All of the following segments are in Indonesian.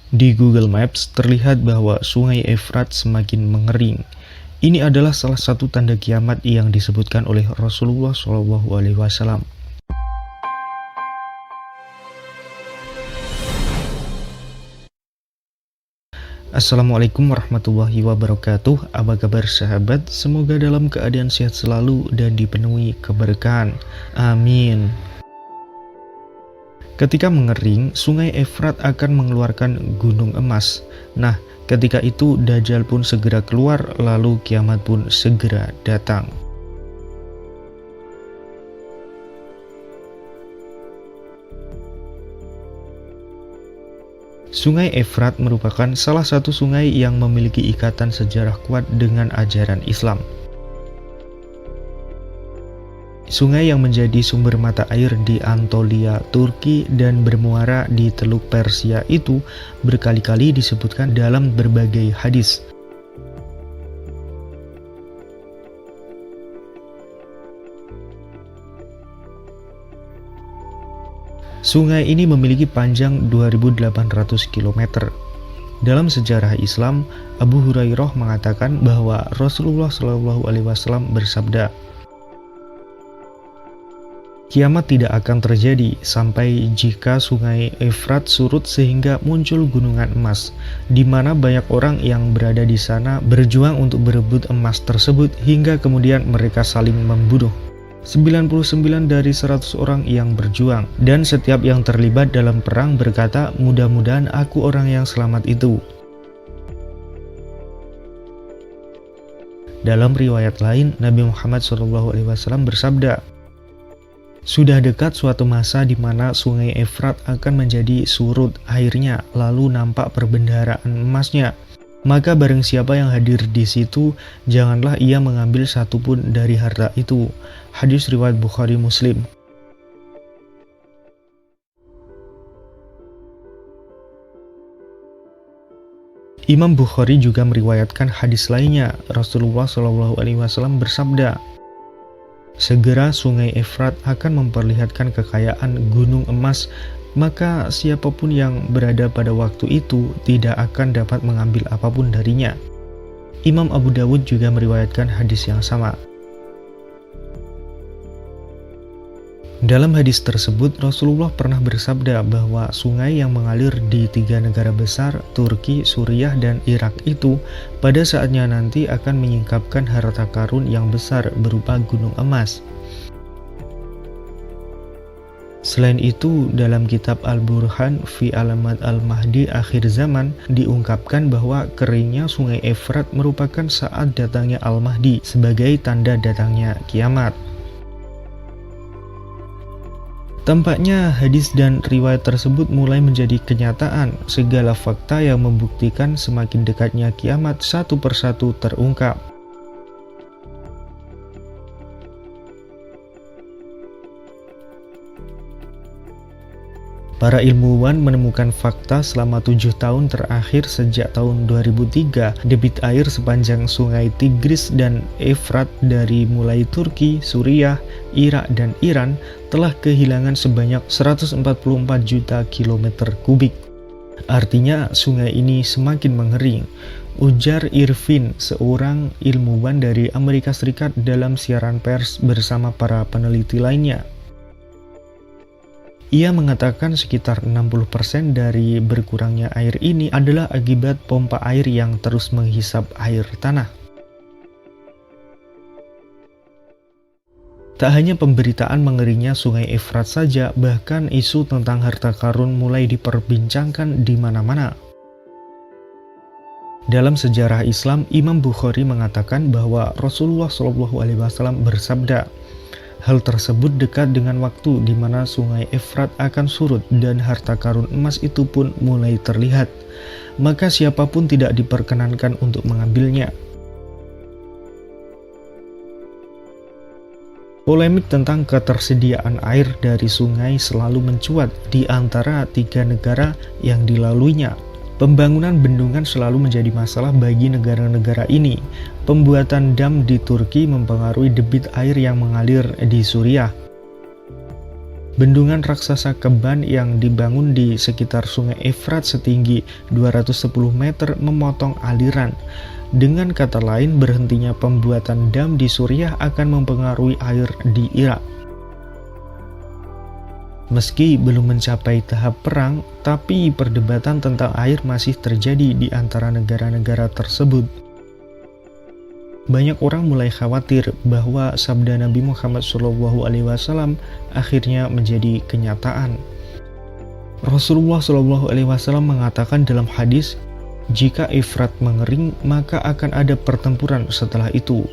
Di Google Maps terlihat bahwa Sungai Efrat semakin mengering. Ini adalah salah satu tanda kiamat yang disebutkan oleh Rasulullah SAW. Assalamualaikum warahmatullahi wabarakatuh. Apa kabar sahabat? Semoga dalam keadaan sehat selalu dan dipenuhi keberkahan. Amin. Ketika mengering, Sungai Efrat akan mengeluarkan gunung emas. Nah, ketika itu Dajjal pun segera keluar, lalu kiamat pun segera datang. Sungai Efrat merupakan salah satu sungai yang memiliki ikatan sejarah kuat dengan ajaran Islam. Sungai yang menjadi sumber mata air di Anatolia, Turki, dan bermuara di Teluk Persia itu berkali-kali disebutkan dalam berbagai hadis. Sungai ini memiliki panjang 2.800 km. Dalam sejarah Islam, Abu Hurairah mengatakan bahwa Rasulullah SAW bersabda, "Kiamat tidak akan terjadi sampai jika Sungai Efrat surut sehingga muncul gunungan emas, di mana banyak orang yang berada di sana berjuang untuk berebut emas tersebut hingga kemudian mereka saling membunuh. 99 dari 100 orang yang berjuang, dan setiap yang terlibat dalam perang berkata, mudah-mudahan aku orang yang selamat itu." Dalam riwayat lain, Nabi Muhammad SAW bersabda, "Sudah dekat suatu masa di mana Sungai Efrat akan menjadi surut airnya, lalu nampak perbendaharaan emasnya. Maka barang siapa yang hadir di situ, janganlah ia mengambil satupun dari harta itu." Hadis riwayat Bukhari Muslim. Imam Bukhari juga meriwayatkan hadis lainnya. Rasulullah SAW bersabda, "Segera Sungai Efrat akan memperlihatkan kekayaan gunung emas, maka siapapun yang berada pada waktu itu tidak akan dapat mengambil apapun darinya." Imam Abu Dawud juga meriwayatkan hadis yang sama. Dalam hadis tersebut, Rasulullah pernah bersabda bahwa sungai yang mengalir di 3 negara besar, Turki, Suriah, dan Irak itu, pada saatnya nanti akan menyingkapkan harta karun yang besar berupa gunung emas. Selain itu, dalam kitab Al-Burhan fi Alamat Al-Mahdi Akhir Zaman diungkapkan bahwa keringnya Sungai Efrat merupakan saat datangnya Al-Mahdi sebagai tanda datangnya kiamat. Tampaknya hadis dan riwayat tersebut mulai menjadi kenyataan. Segala fakta yang membuktikan semakin dekatnya kiamat satu persatu terungkap. Para ilmuwan menemukan fakta selama 7 tahun terakhir sejak tahun 2003, debit air sepanjang Sungai Tigris dan Efrat dari mulai Turki, Suriah, Irak, dan Iran telah kehilangan sebanyak 144 juta kilometer kubik. Artinya sungai ini semakin mengering, ujar Irvin, seorang ilmuwan dari Amerika Serikat dalam siaran pers bersama para peneliti lainnya. Ia mengatakan sekitar 60% dari berkurangnya air ini adalah akibat pompa air yang terus menghisap air tanah. Tak hanya pemberitaan mengeringnya Sungai Efrat saja, bahkan isu tentang harta karun mulai diperbincangkan di mana-mana. Dalam sejarah Islam, Imam Bukhari mengatakan bahwa Rasulullah SAW bersabda, "Hal tersebut dekat dengan waktu di mana Sungai Efrat akan surut dan harta karun emas itu pun mulai terlihat. Maka siapapun tidak diperkenankan untuk mengambilnya." Polemik tentang ketersediaan air dari sungai selalu mencuat di antara 3 negara yang dilaluinya. Pembangunan bendungan selalu menjadi masalah bagi negara-negara ini. Pembuatan dam di Turki mempengaruhi debit air yang mengalir di Suriah. Bendungan raksasa Keban yang dibangun di sekitar Sungai Efrat setinggi 210 meter memotong aliran. Dengan kata lain, berhentinya pembuatan dam di Suriah akan mempengaruhi air di Irak. Meski belum mencapai tahap perang, tapi perdebatan tentang air masih terjadi di antara negara-negara tersebut. Banyak orang mulai khawatir bahwa sabda Nabi Muhammad SAW akhirnya menjadi kenyataan. Rasulullah SAW mengatakan dalam hadis, jika Efrat mengering, maka akan ada pertempuran setelah itu.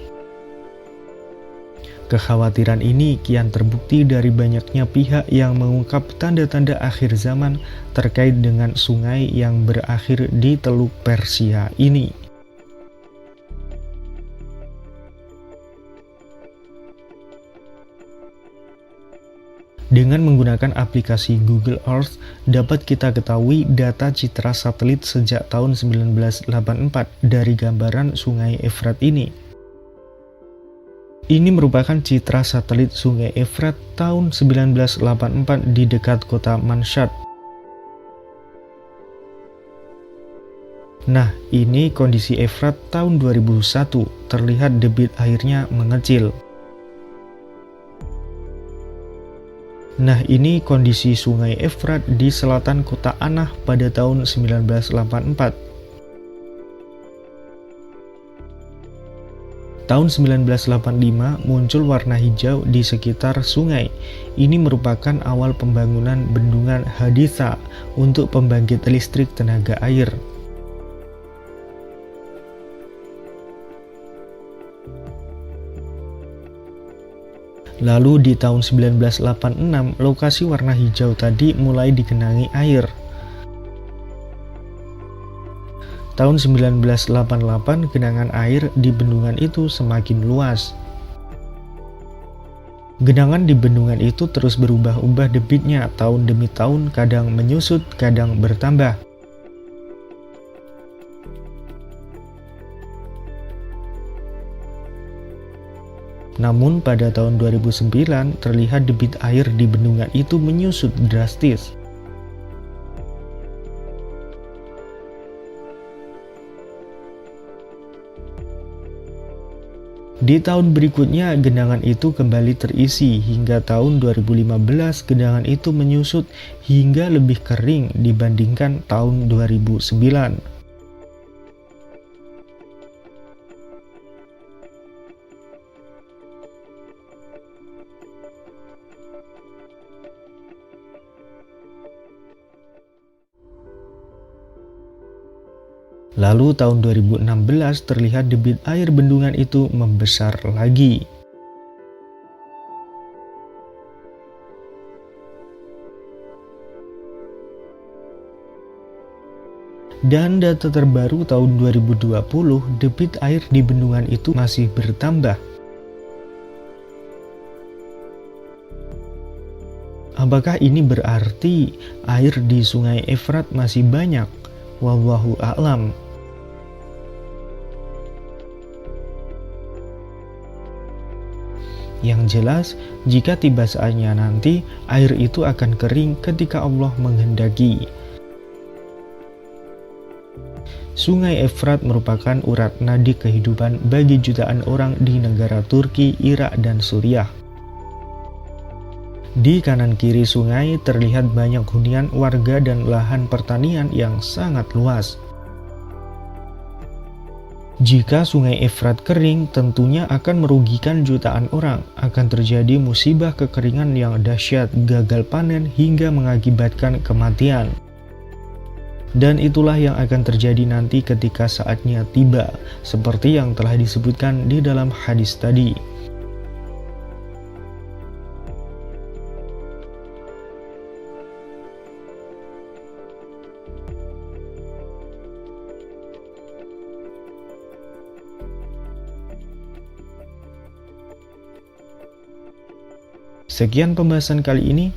Kekhawatiran ini kian terbukti dari banyaknya pihak yang mengungkap tanda-tanda akhir zaman terkait dengan sungai yang berakhir di Teluk Persia ini. Dengan menggunakan aplikasi Google Earth, dapat kita ketahui data citra satelit sejak tahun 1984 dari gambaran Sungai Efrat ini. Ini merupakan citra satelit Sungai Efrat tahun 1984 di dekat kota Manshad. Nah, ini kondisi Efrat tahun 2001, terlihat debit airnya mengecil. Nah, ini kondisi Sungai Efrat di selatan kota Anah pada tahun 1984. Tahun 1985 muncul warna hijau di sekitar sungai. Ini merupakan awal pembangunan bendungan Haditha untuk pembangkit listrik tenaga air. Lalu di tahun 1986, lokasi warna hijau tadi mulai digenangi air. Tahun 1988, genangan air di bendungan itu semakin luas. Genangan di bendungan itu terus berubah-ubah debitnya tahun demi tahun, kadang menyusut, kadang bertambah. Namun pada tahun 2009 terlihat debit air di bendungan itu menyusut drastis. Di tahun berikutnya genangan itu kembali terisi hingga tahun 2015 genangan itu menyusut hingga lebih kering dibandingkan tahun 2009. Lalu tahun 2016 terlihat debit air bendungan itu membesar lagi. Dan data terbaru tahun 2020, debit air di bendungan itu masih bertambah. Apakah ini berarti air di Sungai Efrat masih banyak? Wallahu a'lam. Yang jelas, jika tiba saatnya nanti, air itu akan kering ketika Allah menghendaki. Sungai Efrat merupakan urat nadi kehidupan bagi jutaan orang di negara Turki, Irak, dan Suriah. Di kanan kiri sungai terlihat banyak hunian warga dan lahan pertanian yang sangat luas. Jika Sungai Efrat kering, tentunya akan merugikan jutaan orang. Akan terjadi musibah kekeringan yang dahsyat, gagal panen, hingga mengakibatkan kematian. Dan itulah yang akan terjadi nanti ketika saatnya tiba, seperti yang telah disebutkan di dalam hadis tadi. Sekian pembahasan kali ini.